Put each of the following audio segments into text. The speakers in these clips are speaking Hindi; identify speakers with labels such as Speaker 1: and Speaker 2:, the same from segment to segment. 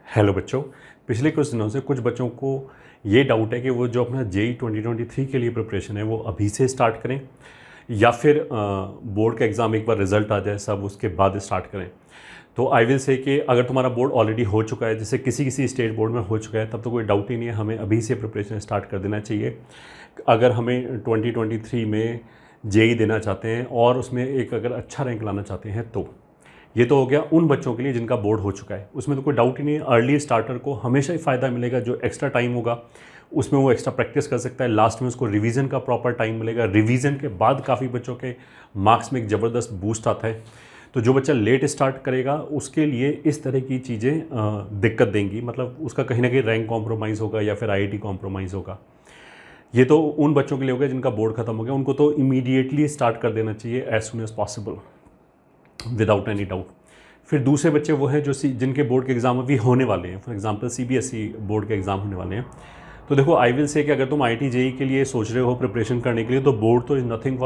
Speaker 1: हेलो बच्चों। पिछले कुछ दिनों से कुछ बच्चों को ये डाउट है कि वो जो अपना जेई 2023 के लिए प्रिपरेशन है वो अभी से स्टार्ट करें या फिर बोर्ड का एग्ज़ाम एक बार रिजल्ट आ जाए सब उसके बाद स्टार्ट करें। तो आई विल से कि अगर तुम्हारा बोर्ड ऑलरेडी हो चुका है, जैसे किसी किसी स्टेट बोर्ड में हो चुका है, तब तो कोई डाउट ही नहीं है, हमें अभी से प्रिपरेशन स्टार्ट कर देना चाहिए। अगर हमें 2023 में जेई देना चाहते हैं और उसमें एक अगर अच्छा रैंक लाना चाहते हैं तो ये तो हो गया उन बच्चों के लिए जिनका बोर्ड हो चुका है। उसमें तो कोई डाउट ही नहीं है, अर्ली स्टार्टर को हमेशा ही फ़ायदा मिलेगा। जो एक्स्ट्रा टाइम होगा उसमें वो एक्स्ट्रा प्रैक्टिस कर सकता है, लास्ट में उसको रिवीजन का प्रॉपर टाइम मिलेगा। रिवीजन के बाद काफ़ी बच्चों के मार्क्स में एक ज़बरदस्त बूस्ट आता है। तो जो बच्चा लेट स्टार्ट करेगा उसके लिए इस तरह की चीज़ें दिक्कत देंगी, मतलब उसका कहीं ना कहीं रैंक कॉम्प्रोमाइज़ होगा या फिर आईआईटी कॉम्प्रोमाइज़ होगा। ये तो उन बच्चों के लिए हो गया जिनका बोर्ड खत्म हो गया, उनको तो इमीडिएटली स्टार्ट कर देना चाहिए as soon as possible without any doubt. फिर दूसरे बच्चे वो हैं जो जिनके बोर्ड के एग्ज़ाम अभी होने वाले हैं, फॉर एग्जांपल सीबीएसई बोर्ड के एग्ज़ाम होने वाले हैं। तो देखो, आई विल से कि अगर तुम आईआईटी जेई के लिए सोच रहे हो प्रिपरेशन करने के लिए, तो बोर्ड तो is nothing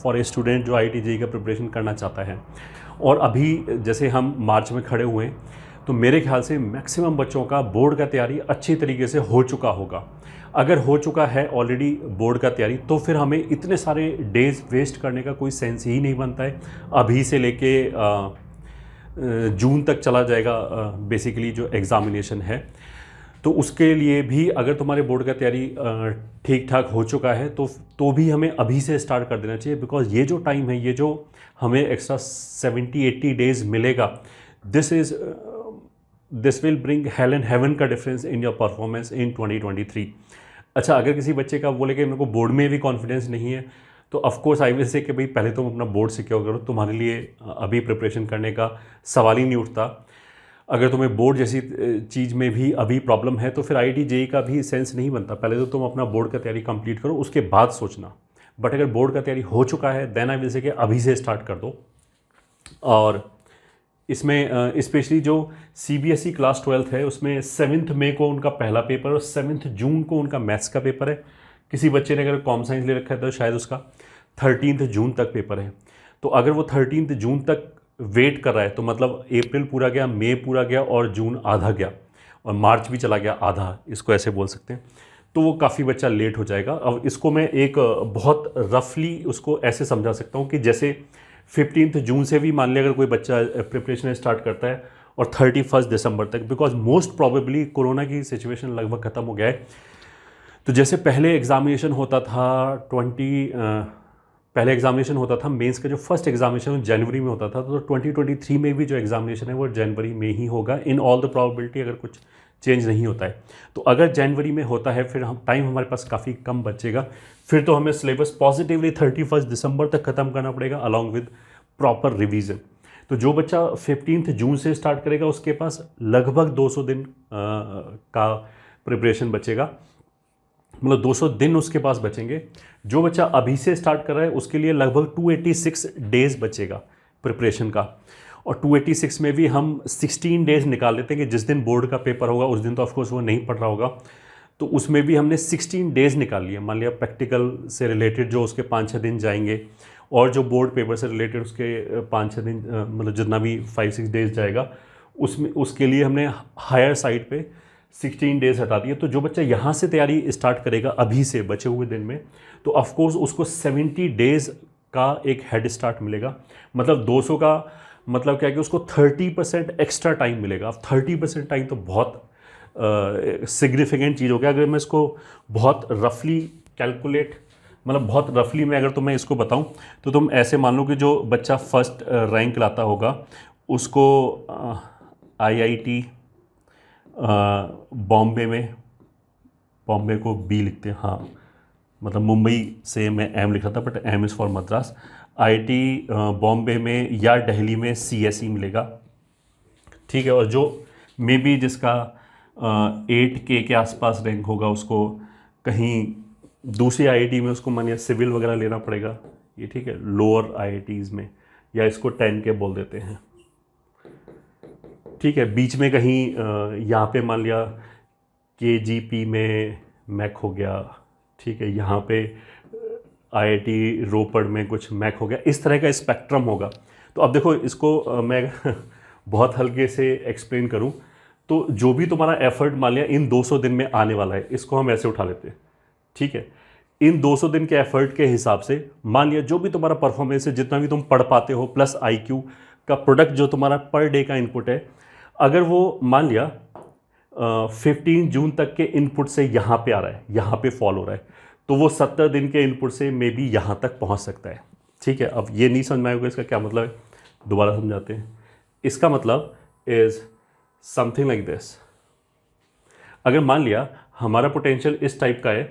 Speaker 1: for a student जो आईआईटी जेई का प्रिपरेशन करना चाहता है। और अभी जैसे हम मार्च में खड़े हुए हैं, तो मेरे ख्याल से मैक्सिमम बच्चों का बोर्ड का तैयारी अच्छी तरीके से हो चुका होगा। अगर हो चुका है ऑलरेडी बोर्ड का तैयारी, तो फिर हमें इतने सारे डेज वेस्ट करने का कोई सेंस ही नहीं बनता है। अभी से लेके जून तक चला जाएगा बेसिकली जो एग्ज़ामिनेशन है। तो उसके लिए भी अगर तुम्हारे बोर्ड का तैयारी ठीक ठाक हो चुका है तो भी हमें अभी से स्टार्ट कर देना चाहिए। बिकॉज ये जो टाइम है, ये जो हमें एक्स्ट्रा 70-80 डेज मिलेगा, this will bring hell and heaven का डिफरेंस इन योर परफॉर्मेंस इन 2023। अच्छा, अगर किसी बच्चे का बोले कि मेरे को बोर्ड में भी कॉन्फिडेंस नहीं है, तो ऑफकोर्स आई विल से कि भाई पहले तुम अपना बोर्ड सिक्योर करो। तुम्हारे लिए अभी प्रिपरेशन करने का सवाल ही नहीं उठता। अगर तुम्हें बोर्ड जैसी चीज़ में भी अभी प्रॉब्लम है तो फिर आईआईटी जेई का भी सेंस नहीं बनता। पहले तो तुम अपना बोर्ड का तैयारी कंप्लीट करो, उसके बाद सोचना। बट अगर बोर्ड का तैयारी हो चुका है देन आई विल से कि अभी से स्टार्ट कर दो। और इसमें स्पेशली जो सीबीएसई क्लास 12th है, उसमें 7 मई को उनका पहला पेपर और 7 जून को उनका मैथ्स का पेपर है। किसी बच्चे ने अगर कॉम साइंस ले रखा है तो शायद उसका 13 जून तक पेपर है। तो अगर वो 13 जून तक वेट कर रहा है, तो मतलब अप्रैल पूरा गया, मई पूरा गया और जून आधा गया और मार्च भी चला गया आधा, इसको ऐसे बोल सकते हैं। तो वो काफ़ी बच्चा लेट हो जाएगा। अब इसको मैं एक बहुत रफली उसको ऐसे समझा सकता हूँ कि जैसे 15 जून से भी मान लिया अगर कोई बच्चा प्रिपरेशन स्टार्ट करता है और 31 दिसंबर तक, बिकॉज मोस्ट प्रॉबेबली कोरोना की सिचुएशन लगभग ख़त्म हो गया है। तो जैसे पहले एग्जामिनेशन होता था पहले एग्जामिनेशन होता था मेंस का, जो फर्स्ट एग्जामिनेशन जनवरी में होता था, तो 2023 में भी जो एग्जामिनेशन है वो जनवरी में ही होगा इन ऑल द प्रोबेबिलिटी, अगर कुछ चेंज नहीं होता है। तो अगर जनवरी में होता है फिर हम टाइम हमारे पास काफ़ी कम बचेगा। फिर तो हमें सिलेबस पॉजिटिवली 31 दिसंबर तक ख़त्म करना पड़ेगा अलॉन्ग विद प्रॉपर रिवीजन। तो जो बच्चा 15 जून से स्टार्ट करेगा उसके पास लगभग 200 दिन का प्रिपरेशन बचेगा, मतलब 200 दिन उसके पास बचेंगे। जो बच्चा अभी से स्टार्ट कर रहा है उसके लिए लगभग 286 डेज बचेगा प्रिपरेशन का। और 286 में भी हम 16 डेज निकाल लेते हैं कि जिस दिन बोर्ड का पेपर होगा उस दिन तो ऑफकोर्स वो नहीं पढ़ रहा होगा, तो उसमें भी हमने 16 डेज निकाल लिया। मान लिया प्रैक्टिकल से रिलेटेड जो उसके 5-6 दिन जाएंगे और जो बोर्ड पेपर से रिलेटेड उसके 5-6 दिन, मतलब जितना भी 5-6 डेज जाएगा, उसमें उसके लिए हमने हायर साइड पे 16 डेज हटा दिए। तो जो बच्चा यहाँ से तैयारी स्टार्ट करेगा अभी से बचे हुए दिन में, तो ऑफकोर्स उसको 70 डेज का एक हेड स्टार्ट मिलेगा। मतलब 200 का मतलब क्या है कि उसको 30% एक्स्ट्रा टाइम मिलेगा। अब 30% टाइम तो बहुत सिग्निफिकेंट चीज़ हो गया। अगर मैं इसको बहुत रफली कैलकुलेट, मतलब बहुत रफली मैं अगर तुम्हें इसको बताऊं, तो तुम ऐसे मान लो कि जो बच्चा फर्स्ट रैंक लाता होगा उसको आईआईटी बॉम्बे को बी लिखते हैं, हाँ, मतलब मुंबई से मैं एम लिखा था but M is for Madras. IIT Bombay में या दिल्ली में सीएसई मिलेगा, ठीक है। और जो मे बी जिसका 8K के आसपास रैंक होगा उसको कहीं दूसरी आईआईटी में उसको मानिए सिविल वगैरह लेना पड़ेगा, ये ठीक है, लोअर आईआईटीज़ में, या इसको 10K बोल देते हैं, ठीक है। बीच में कहीं यहाँ पे मान लिया KGP में मैक हो गया, ठीक है, यहाँ पे आईआईटी रोपड़ में कुछ मैक हो गया, इस तरह का स्पेक्ट्रम होगा। तो अब देखो इसको मैं बहुत हल्के से एक्सप्लेन करूँ तो जो भी तुम्हारा एफर्ट मान लिया इन 200 दिन में आने वाला है, इसको हम ऐसे उठा लेते हैं, ठीक है। इन 200 दिन के एफर्ट के हिसाब से मान लिया जो भी तुम्हारा परफॉर्मेंस है, जितना भी तुम पढ़ पाते हो प्लस आईक्यू का प्रोडक्ट जो तुम्हारा पर डे का इनपुट है, अगर वो मान लिया 15 जून तक के इनपुट से यहाँ पे आ रहा है, यहाँ पे फॉल हो रहा है, तो वो 70 दिन के इनपुट से मे बी यहाँ तक पहुँच सकता है, ठीक है। अब ये नहीं समझ में आएगा इसका क्या मतलब है, दोबारा समझाते हैं। इसका मतलब इज़ समथिंग लाइक दिस। अगर मान लिया हमारा पोटेंशियल इस टाइप का है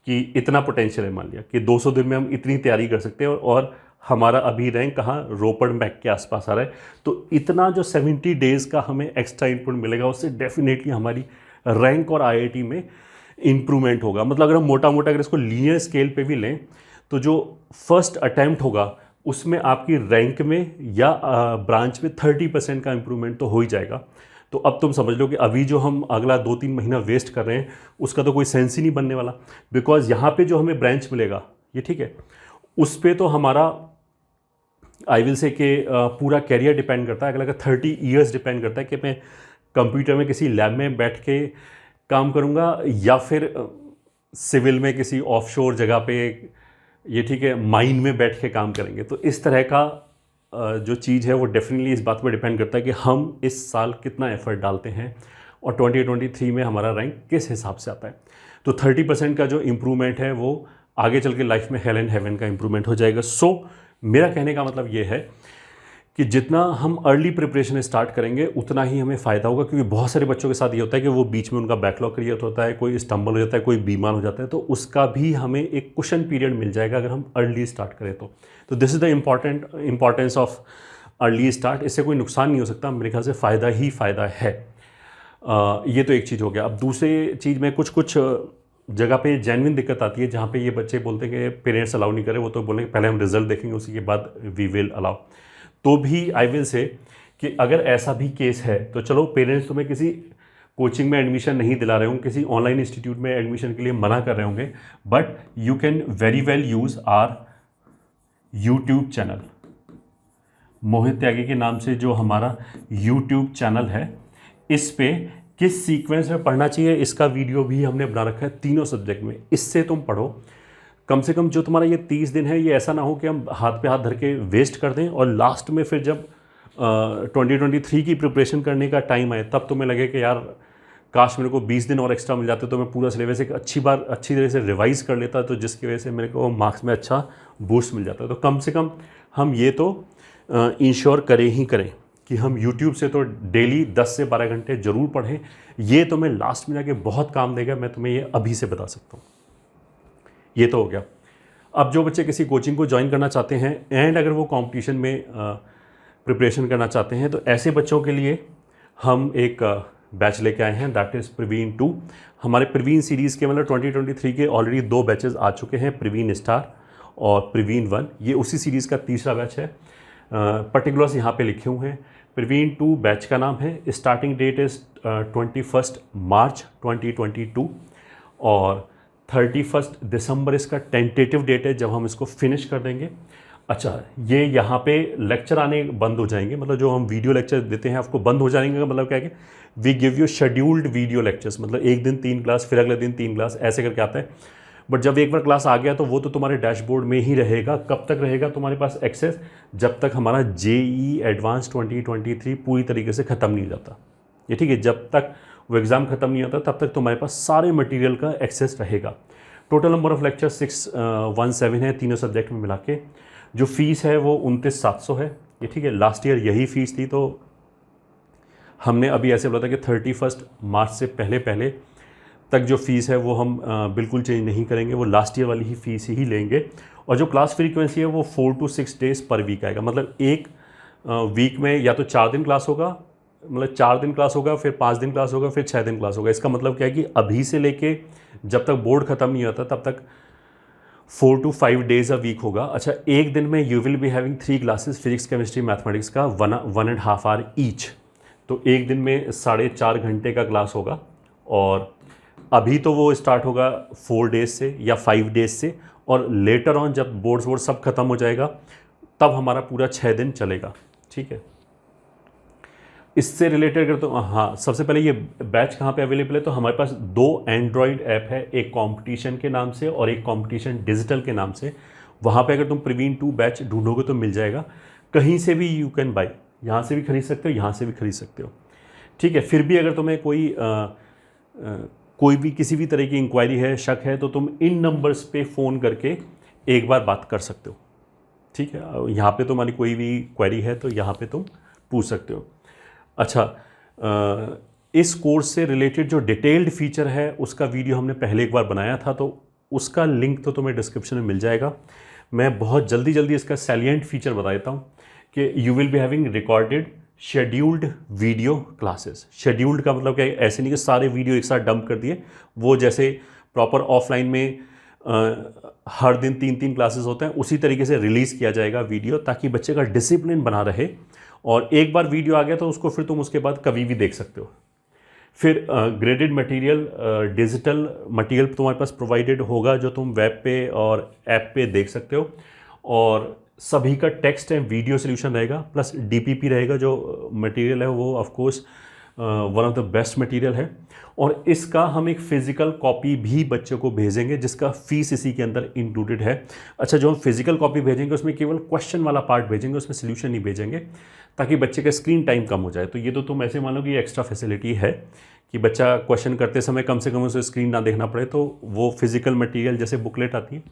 Speaker 1: कि इतना पोटेंशियल है, मान लिया कि 200 दिन में हम इतनी तैयारी कर सकते हैं और हमारा अभी रैंक कहाँ, रोपड़ मैक के आसपास आ रहा है, तो इतना जो 70 डेज़ का हमें एक्स्ट्रा इनपुट मिलेगा उससे डेफिनेटली हमारी रैंक और आईआईटी में इम्प्रूवमेंट होगा। मतलब अगर हम मोटा मोटा अगर इसको लीनियर स्केल पे भी लें तो जो फर्स्ट अटैम्प्ट होगा उसमें आपकी रैंक में या ब्रांच में 30% का इम्प्रूवमेंट तो हो ही जाएगा। तो अब तुम समझ लो कि अभी जो हम अगला 2-3 महीना वेस्ट कर रहे हैं उसका तो कोई सेंस ही नहीं बनने वाला, बिकॉज यहाँ पे जो हमें ब्रांच मिलेगा ये, ठीक है, उस पर तो हमारा आई विल से कि पूरा कैरियर डिपेंड करता है, अगला 30 ईयर्स डिपेंड करता है कि मैं कंप्यूटर में किसी लैब में बैठ के काम करूँगा या फिर सिविल में किसी ऑफशोर जगह पे, ये ठीक है, माइन में बैठ के काम करेंगे। तो इस तरह का जो चीज़ है वो डेफिनेटली इस बात पर डिपेंड करता है कि हम इस साल कितना एफर्ट डालते हैं और 2023 में हमारा रैंक किस हिसाब से आता है। तो 30% का जो इम्प्रूवमेंट है वो आगे चल के लाइफ में हेल एंड हेवन का इम्प्रूवमेंट हो जाएगा। सो मेरा कहने का मतलब ये है कि जितना हम अर्ली प्रिपरेशन स्टार्ट करेंगे उतना ही हमें फ़ायदा होगा, क्योंकि बहुत सारे बच्चों के साथ ये होता है कि वो बीच में उनका बैकलॉग क्रिएट होता है, कोई स्टम्बल हो जाता है, कोई बीमार हो जाता है, तो उसका भी हमें एक कुशन पीरियड मिल जाएगा अगर हम अर्ली स्टार्ट करें तो this is the importance of early start. इससे कोई नुकसान नहीं हो सकता, मेरे ख्याल से फ़ायदा ही फ़ायदा है। ये तो एक चीज़ हो गया। अब दूसरी चीज़ में कुछ जगह पे जेन्युइन दिक्कत आती है जहाँ पे ये बच्चे बोलते हैं कि पेरेंट्स अलाउ नहीं करें, वो तो बोलेंगे पहले हम रिजल्ट देखेंगे उसी के बाद वी विल अलाउ। तो भी आई विल से कि अगर ऐसा भी केस है तो चलो पेरेंट्स तुम्हें किसी कोचिंग में एडमिशन नहीं दिला रहे होंगे, किसी ऑनलाइन इंस्टीट्यूट में एडमिशन के लिए मना कर रहे होंगे, but you can very well use our YouTube channel. Mohit Tyagi के नाम से जो हमारा यूट्यूब चैनल है, इस पे किस सीक्वेंस में पढ़ना चाहिए इसका वीडियो भी हमने बना रखा है तीनों सब्जेक्ट में। इससे तुम पढ़ो, कम से कम जो तुम्हारा ये 30 दिन है ये ऐसा ना हो कि हम हाथ पे हाथ धर के वेस्ट कर दें और लास्ट में फिर जब 2023 की प्रिपरेशन करने का टाइम आए तब तुम्हें लगे कि यार काश मेरे को 20 दिन और एक्स्ट्रा मिल जाते तो मैं पूरा सिलेबस एक अच्छी तरह से रिवाइज़ कर लेता, तो जिसकी वजह से मेरे को मार्क्स में अच्छा बूस्ट मिल जाता। तो कम से कम हम ये तो इंश्योर करें ही करें कि हम YouTube से तो डेली 10 से 12 घंटे ज़रूर पढ़ें। ये तुम्हें लास्ट में जाके बहुत काम देगा, मैं तुम्हें ये अभी से बता सकता हूँ। ये तो हो गया। अब जो बच्चे किसी कोचिंग को ज्वाइन करना चाहते हैं एंड अगर वो कंपटीशन में प्रिपरेशन करना चाहते हैं, तो ऐसे बच्चों के लिए हम एक बैच लेके आए हैं, दैट इज़ प्रवीण 2। हमारे प्रवीण सीरीज़ के मतलब 2023 के ऑलरेडी 2 बैचेस आ चुके हैं, प्रवीण स्टार और प्रवीण 1। ये उसी सीरीज़ का तीसरा बैच है। पर्टिकुलर्स यहाँ पे लिखे हुए हैं। प्रवीण 2 बैच का नाम है, स्टार्टिंग डेट इज़ 21 मार्च 2022 और 31 दिसंबर इसका टेंटेटिव डेट है जब हम इसको फिनिश कर देंगे। अच्छा, ये यहाँ पे लेक्चर आने बंद हो जाएंगे, मतलब जो हम वीडियो लेक्चर देते हैं आपको बंद हो जाएंगे का मतलब क्या है कि we give you scheduled video lectures, मतलब एक दिन 3 क्लास फिर अगले दिन 3 क्लास ऐसे करके आता है। बट जब एक बार क्लास आ गया तो वो तो तुम्हारे डैशबोर्ड में ही रहेगा। कब तक रहेगा तुम्हारे पास एक्सेस? जब तक हमारा जेईई एडवांस 2023 पूरी तरीके से ख़त्म नहीं हो जाता। ये ठीक है, जब तक वो एग्ज़ाम ख़त्म नहीं होता तब तक तुम्हारे पास सारे मटेरियल का एक्सेस रहेगा। टोटल नंबर ऑफ़ लेक्चर 617 है तीनों सब्जेक्ट में मिला के। जो फ़ीस है वो 29,700 है। ये ठीक है, लास्ट ईयर यही फ़ीस थी, तो हमने अभी ऐसे बोला था कि 31 मार्च से पहले तक जो फ़ीस है वो हम बिल्कुल चेंज नहीं करेंगे, वो लास्ट ईयर वाली ही फ़ीस ही लेंगे। और जो क्लास फ्रीक्वेंसी है वो 4 to 6 डेज़ पर वीक आएगा, मतलब एक वीक में या तो 4 दिन क्लास होगा, मतलब 4 दिन क्लास होगा, फिर 5 दिन क्लास होगा, फिर 6 दिन क्लास होगा। इसका मतलब क्या है कि अभी से लेके जब तक बोर्ड ख़त्म नहीं होता तब तक 4 to 5 डेज़ अ वीक होगा। अच्छा, एक दिन में you will be having 3 classes, physics chemistry mathematics का 1.5 आवर ईच। तो एक दिन में 4.5 घंटे का क्लास होगा। और अभी तो वो स्टार्ट होगा 4 डेज़ से या 5 डेज़ से, और लेटर ऑन जब बोर्ड्स सब ख़त्म हो जाएगा तब हमारा पूरा 6 दिन चलेगा। ठीक है, इससे रिलेटेड अगर तो हाँ, सबसे पहले ये बैच कहाँ पे अवेलेबल है, तो हमारे पास 2 एंड्रॉयड ऐप है, एक कंपटीशन के नाम से और एक कंपटीशन डिजिटल के नाम से। वहाँ पे अगर तुम प्रवीण 2 बैच ढूंढोगे तो मिल जाएगा। कहीं से भी यू कैन बाई, यहाँ से भी खरीद सकते हो, यहाँ से भी खरीद सकते हो, ठीक है। फिर भी अगर तुम्हें कोई भी किसी भी तरह की इंक्वायरी है, शक है, तो तुम इन नंबर्स पे फ़ोन करके एक बार बात कर सकते हो, ठीक है। यहाँ पे तुम्हारी कोई भी क्वेरी है तो यहाँ पे तुम पूछ सकते हो। अच्छा, इस कोर्स से रिलेटेड जो डिटेल्ड फीचर है उसका वीडियो हमने पहले एक बार बनाया था, तो उसका लिंक तो तुम्हें डिस्क्रिप्शन में मिल जाएगा। मैं बहुत जल्दी इसका सैलिएंट फीचर बता देता हूँ कि you will be having recorded scheduled video classes. Scheduled का मतलब क्या है, ऐसे नहीं कि सारे वीडियो एक साथ डंप कर दिए, वो जैसे प्रॉपर ऑफलाइन में हर दिन 3-3 क्लासेस होते हैं उसी तरीके से रिलीज़ किया जाएगा वीडियो, ताकि बच्चे का डिसिप्लिन बना रहे। और एक बार वीडियो आ गया तो उसको फिर तुम उसके बाद कभी भी देख सकते हो। फिर ग्रेडेड मटेरियल, डिजिटल मटेरियल तुम्हारे पास प्रोवाइडेड होगा जो तुम वेब पे और ऐप पे देख सकते हो, और सभी का टेक्स्ट एंड वीडियो सोल्यूशन रहेगा, प्लस डीपीपी रहेगा। जो मटेरियल है वो of course one of the best material है। और इसका हम एक फ़िज़िकल कॉपी भी बच्चों को भेजेंगे जिसका फ़ीस इसी के अंदर इंक्लूडेड है। अच्छा, जो हम फिज़िकल कॉपी भेजेंगे उसमें केवल क्वेश्चन वाला पार्ट भेजेंगे, उसमें सोल्यूशन नहीं भेजेंगे, ताकि बच्चे का स्क्रीन टाइम कम हो जाए। तो ये तो तुम ऐसे मान लो कि एक्स्ट्रा फैसिलिटी है कि बच्चा क्वेश्चन करते समय कम से कम उसे स्क्रीन ना देखना पड़े, तो वो फिज़िकल मटेरियल जैसे बुकलेट आती है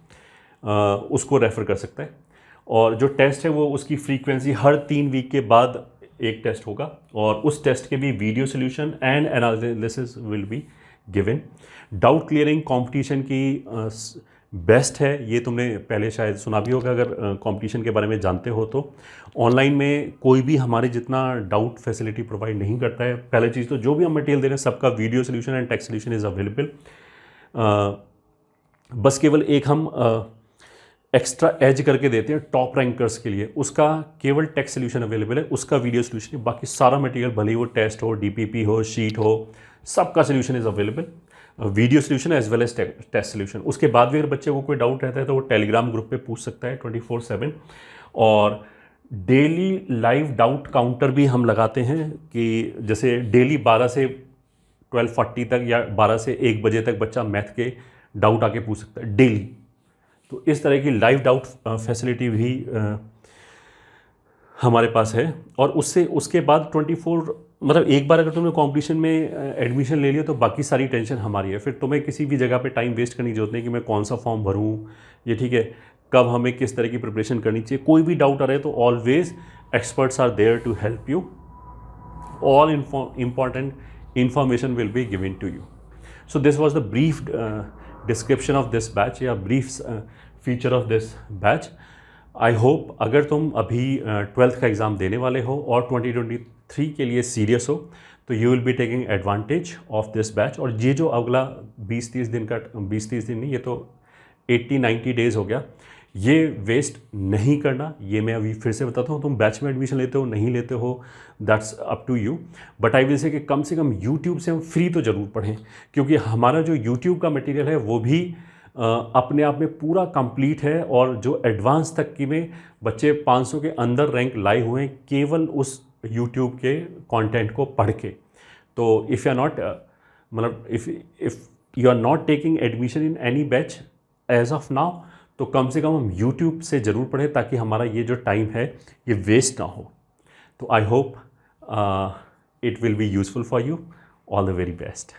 Speaker 1: उसको रेफ़र कर सकता है। और जो टेस्ट है वो उसकी फ्रीक्वेंसी हर 3 वीक के बाद एक टेस्ट होगा, और उस टेस्ट के भी video solution and analysis will be given. Doubt clearing competition की बेस्ट है, ये तुमने पहले शायद सुना भी होगा अगर कंपटीशन के बारे में जानते हो तो। ऑनलाइन में कोई भी हमारे जितना डाउट फैसिलिटी प्रोवाइड नहीं करता है। पहले चीज़ तो जो भी हम मटेरियल दे रहे हैं सबका video solution and text solution is available. बस केवल एक हम एक्स्ट्रा एज करके देते हैं टॉप रैंकर्स के लिए, उसका केवल टेक्स्ट सोल्यूशन अवेलेबल है, उसका वीडियो सोल्यूशन है। बाकी सारा मटेरियल भले ही वो टेस्ट हो, डीपीपी हो, शीट हो, सबका solution is available, video solution as well as test solution. उसके बाद भी अगर बच्चे को कोई डाउट रहता है तो वो टेलीग्राम ग्रुप पे पूछ सकता है 24/7। और डेली लाइव डाउट काउंटर भी हम लगाते हैं कि जैसे डेली 12 से 12:40 तक या 12 से 1 बजे तक बच्चा मैथ के डाउट आके पूछ सकता है डेली। तो इस तरह की लाइव डाउट फैसिलिटी भी हमारे पास है। और उसके बाद 24 मतलब एक बार अगर तुमने कंपटीशन में एडमिशन ले लिया तो बाकी सारी टेंशन हमारी है। फिर तुम्हें किसी भी जगह पे टाइम वेस्ट करने की जरूरत नहीं कि मैं कौन सा फॉर्म भरूँ, ये ठीक है, कब हमें किस तरह की प्रिपरेशन करनी चाहिए। कोई भी डाउट आ रहा है तो always experts are there to help you. All important information will be given to you. So this was the brief description of this batch या brief feature of this batch. I hope अगर तुम अभी 12th का एग्ज़ाम देने वाले हो और 2023 के लिए सीरियस हो तो you will be taking advantage of this batch. और ये जो अगला 20-30 दिन का, 20-30 दिन नहीं, ये तो 80-90 डेज़ हो गया, ये वेस्ट नहीं करना। ये मैं अभी फिर से बताता हूँ, तुम बैच में एडमिशन लेते हो नहीं लेते हो that's up to you, but I will say कि कम से कम यूट्यूब से हम फ्री तो ज़रूर पढ़ें, क्योंकि हमारा जो यूट्यूब का मटेरियल है वो भी अपने आप में पूरा कंप्लीट है। और जो एडवांस तक की में बच्चे 500 के अंदर रैंक लाए हुए हैं केवल उस यूट्यूब के कंटेंट को पढ़ के। तो इफ़ यू आर नॉट मतलब if you are not taking admission in any batch as of now, तो कम से कम हम YouTube से ज़रूर पढ़ें ताकि हमारा ये जो टाइम है ये वेस्ट ना हो। तो I hope it will be useful for you. All the very best.